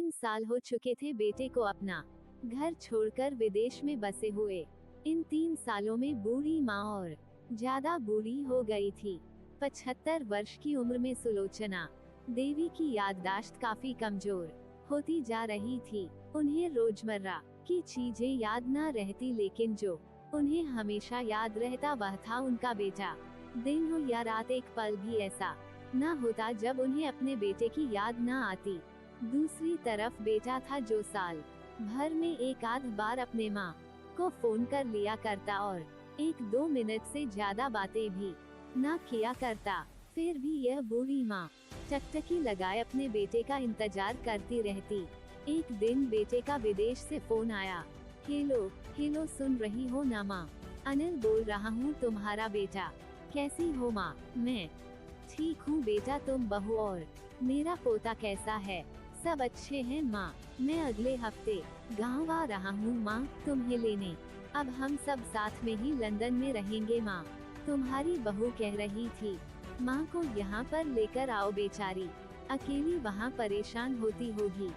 3 साल हो चुके थे बेटे को अपना घर छोड़कर विदेश में बसे हुए। इन 3 सालों में बूढ़ी माँ और ज्यादा बूढ़ी हो गई थी। 75 वर्ष की उम्र में सुलोचना देवी की याददाश्त काफी कमजोर होती जा रही थी। उन्हें रोजमर्रा की चीजें याद न रहती, लेकिन जो उन्हें हमेशा याद रहता वह था उनका बेटा। दिन हो या रात, एक पल भी ऐसा न होता जब उन्हें अपने बेटे की याद न आती। दूसरी तरफ बेटा था जो साल भर में एक आध बार अपने माँ को फोन कर लिया करता और 1-2 मिनट से ज्यादा बातें भी न किया करता। फिर भी यह बूढ़ी माँ टकटकी लगाए अपने बेटे का इंतजार करती रहती। एक दिन बेटे का विदेश से फोन आया। हेलो हेलो, सुन रही हो ना माँ? अनिल बोल रहा हूँ, तुम्हारा बेटा। कैसी हो माँ? मैं ठीक हूँ बेटा, तुम बहू और मेरा पोता कैसा है? सब अच्छे हैं माँ। मैं अगले हफ्ते गाँव आ रहा हूँ माँ, तुम्हें लेने। अब हम सब साथ में ही लंदन में रहेंगे माँ। तुम्हारी बहू कह रही थी माँ को यहाँ पर लेकर आओ, बेचारी अकेली वहाँ परेशान होती होगी।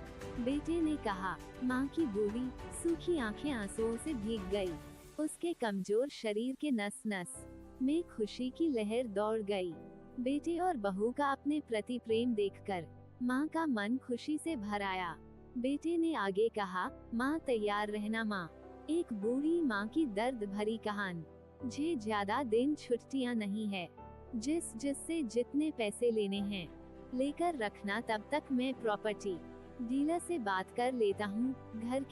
बेटे ने कहा। माँ की बूढ़ी सूखी आंखें आंसुओं से भीग गई। उसके कमजोर शरीर के नस नस में खुशी की लहर दौड़ गई। बेटे और बहू का अपने प्रति प्रेम देखकर माँ का मन खुशी से भर आया। बेटे ने आगे कहा, माँ तैयार रहना माँ। एक बूढ़ी माँ की दर्द भरी कहानी। मुझे ज्यादा दिन छुट्टियाँ नहीं है, जिससे जितने पैसे लेने हैं लेकर रखना, तब तक मैं प्रॉपर्टी डीलर से बात कर लेता हूँ। घर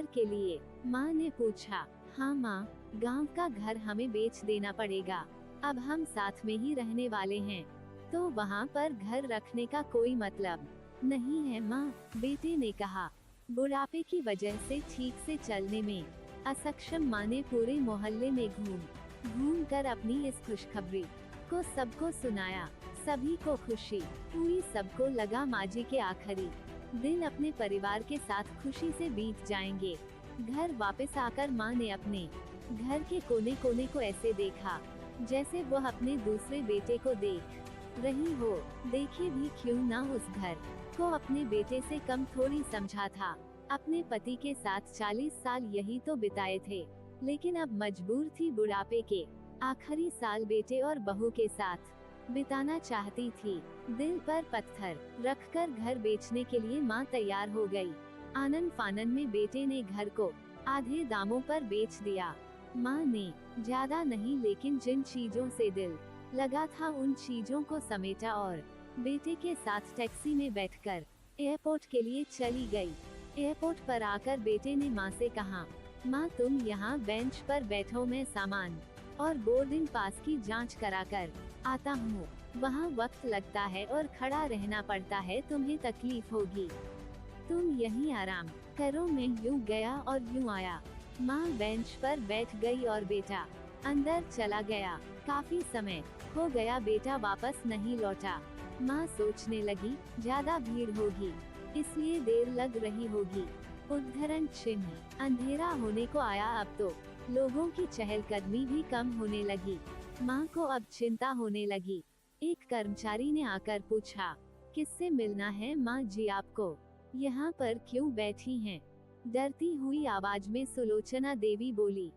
के लिए माँ ने पूछा। हाँ माँ, गांव का घर हमें बेच देना पड़ेगा। अब हम साथ में ही रहने वाले हैं, तो वहाँ पर घर रखने का कोई मतलब नहीं है माँ, बेटे ने कहा। बुढ़ापे की वजह से ठीक से चलने में असक्षम माँ ने पूरे मोहल्ले में घूम कर अपनी इस खुशखबरी को सबको सुनाया। सभी को खुशी हुई, सबको लगा माँ जी के आखिरी दिन अपने परिवार के साथ खुशी से बीत जाएंगे। घर वापस आकर माँ ने अपने घर के कोने कोने को ऐसे देखा जैसे वह अपने दूसरे बेटे को देख रही हो। देखे भी क्यों ना, उस घर को अपने बेटे से कम थोड़ी समझा था। अपने पति के साथ 40 साल यही तो बिताए थे, लेकिन अब मजबूर थी बुढ़ापे के आखिरी साल बेटे और बहू के साथ बिताना चाहती थी। दिल पर पत्थर रखकर घर बेचने के लिए माँ तैयार हो गई। आनन फानन में बेटे ने घर को आधे दामों पर बेच दिया। माँ ने ज्यादा नहीं, लेकिन जिन चीजों से दिल लगा था उन चीजों को समेटा और बेटे के साथ टैक्सी में बैठकर एयरपोर्ट के लिए चली गई। एयरपोर्ट पर आकर बेटे ने माँ से कहा, माँ तुम यहाँ बेंच पर बैठो, मैं सामान और बोर्डिंग पास की जांच कराकर आता हूँ। वहाँ वक्त लगता है और खड़ा रहना पड़ता है, तुम्हें तकलीफ होगी, तुम यहीं आराम करो। मैं यूँ गया और यूँ आया। माँ बेंच पर बैठ गई और बेटा अंदर चला गया। काफी समय हो गया बेटा वापस नहीं लौटा। माँ सोचने लगी, ज्यादा भीड़ होगी इसलिए देर लग रही होगी। उद्धरण चिन्ह, अंधेरा होने को आया। अब तो लोगों की चहलकदमी भी कम होने लगी। माँ को अब चिंता होने लगी। एक कर्मचारी ने आकर पूछा, किससे मिलना है माँ जी आपको? यहाँ पर क्यों बैठी हैं? डरती हुई आवाज में सुलोचना देवी बोली,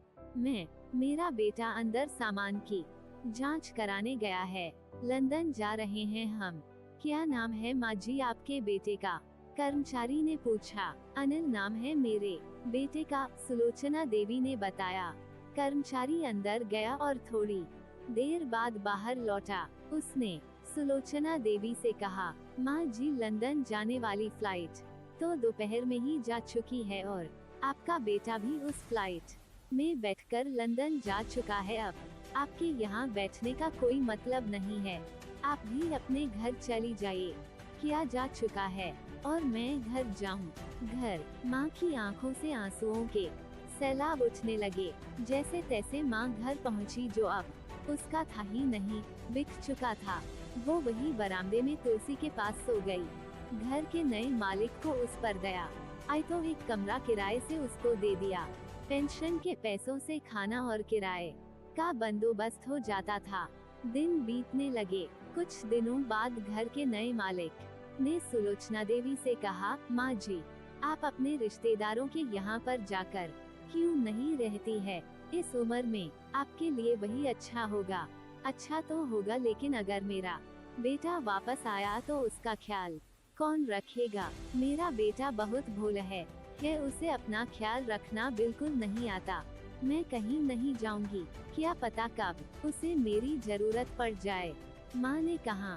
मेरा बेटा अंदर सामान की जांच कराने गया है, लंदन जा रहे हैं हम। क्या नाम है माँ जी आपके बेटे का? कर्मचारी ने पूछा। अनिल नाम है मेरे बेटे का, सुलोचना देवी ने बताया। कर्मचारी अंदर गया और थोड़ी देर बाद बाहर लौटा। उसने सुलोचना देवी से कहा, माँ जी लंदन जाने वाली फ्लाइट तो दोपहर में ही जा चुकी है और आपका बेटा भी उस फ्लाइट में बैठकर लंदन जा चुका है। अब आपके यहाँ बैठने का कोई मतलब नहीं है, आप भी अपने घर चली जाइए। किया जा चुका है और मैं घर जाऊं। घर। माँ की आंखों से आंसुओं के सैलाब उठने लगे। जैसे तैसे माँ घर पहुँची, जो अब उसका था ही नहीं, बिक चुका था। वो वही बरामदे में तुलसी के पास सो गई। घर के नए मालिक को उस पर दया आई तो एक कमरा किराए से उसको दे दिया। पेंशन के पैसों से खाना और किराए का बंदोबस्त हो जाता था। दिन बीतने लगे। कुछ दिनों बाद घर के नए मालिक ने सुलोचना देवी से कहा, माँ जी, आप अपने रिश्तेदारों के यहाँ पर जाकर क्यों नहीं रहती है? इस उम्र में आपके लिए वही अच्छा होगा। अच्छा तो होगा, लेकिन अगर मेरा बेटा वापस आया तो उसका ख्याल कौन रखेगा? मेरा बेटा बहुत भोला है, उसे अपना ख्याल रखना बिल्कुल नहीं आता। मैं कहीं नहीं जाऊंगी, क्या पता कब उसे मेरी जरूरत पड़ जाए। माँ ने कहा,